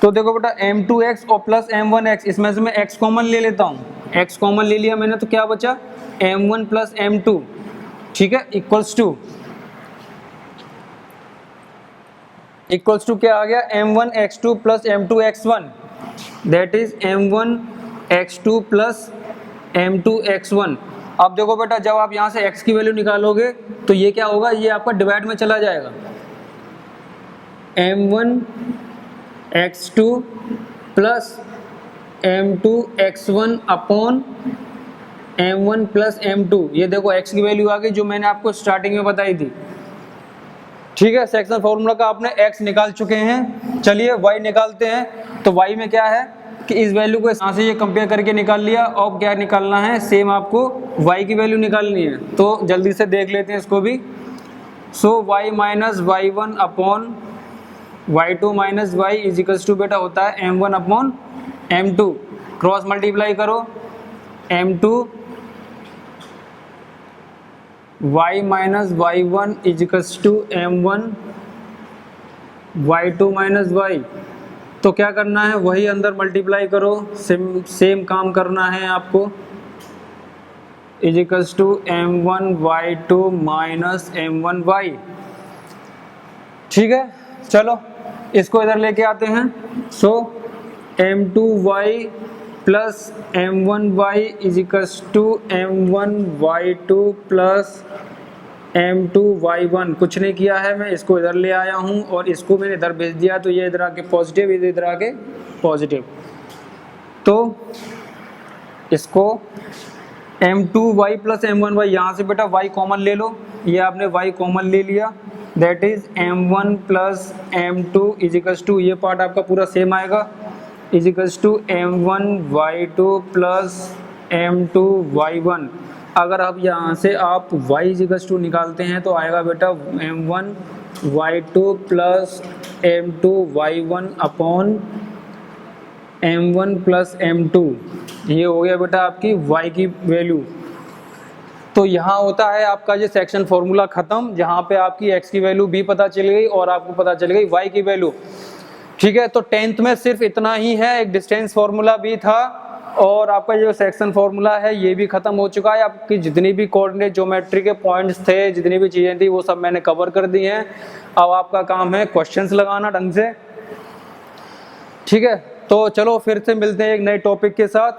तो देखो बेटा m2x और प्लस m1x, इसमें से मैं x कॉमन ले लेता हूँ, x कॉमन ले लिया मैंने, तो क्या बचा m1 प्लस m2, ठीक है, इक्वल्स टू क्या आ गया m1x2 plus m2x1, that is m1x2 plus m2x1। अब देखो बेटा जब आप यहाँ से x की वैल्यू निकालोगे तो ये क्या होगा, ये आपका डिवाइड में चला जाएगा, m1x2 plus m2x1 upon m1 plus m2। ये देखो x की वैल्यू आ गई जो मैंने आपको स्टार्टिंग में बताई थी, ठीक है। सेक्शन फॉर्मूला का आपने x निकाल चुके हैं, चलिए y निकालते हैं। तो y में क्या है कि इस वैल्यू को यहाँ से ये कंपेयर करके निकाल लिया, और क्या निकालना है, सेम आपको y की वैल्यू निकालनी है। तो जल्दी से देख लेते हैं इसको भी। So y minus y1 upon y2 minus y is equals to बेटा होता है m1 upon m2, cross multiply करो m2 y minus y1 is equals to m1 y2 minus y। तो क्या करना है, वही अंदर मल्टीप्लाई करो, सेम काम करना है आपको, is equals to m1 y2 minus m1 y, ठीक है। चलो इसको इधर लेके आते हैं। So m2y plus m1y is equals to m1y2 plus m2y1। कुछ नहीं किया है, मैं इसको इधर ले आया हूँ और इसको मैंने इधर भेज दिया, तो ये इधर आके पॉजिटिव, ये इधर आके पॉजिटिव। तो इसको m2y प्लस m1y, यहाँ से बेटा y कॉमन ले लो, ये आपने y कॉमन ले लिया, that is m1 plus m2 is equals to, ये पार्ट आपका पूरा सेम आएगा, is equals to m1y2 plus m2y1। अगर अब यहाँ से आप y इज इक्वल्स टू निकालते हैं तो आएगा बेटा m1y2 plus m2y1 upon m1 plus m2। ये हो गया बेटा आपकी y की वैल्यू। तो यहाँ होता है आपका ये सेक्शन फॉर्मूला ख़त्म, जहाँ पे आपकी x की वैल्यू भी पता चल गई और आपको पता चल गई y की वैल्यू, ठीक है। तो 10th में सिर्फ इतना ही है, एक डिस्टेंस फॉर्मूला भी था और आपका जो सेक्शन फॉर्मूला है ये भी ख़त्म हो चुका है। आपकी जितनी भी कोऑर्डिनेट ज्योमेट्री के पॉइंट्स थे, जितनी भी चीज़ें थी, वो सब मैंने कवर कर दी हैं। अब आपका काम है क्वेश्चंस लगाना ढंग से, ठीक है। तो चलो फिर से मिलते हैं एक नए टॉपिक के साथ।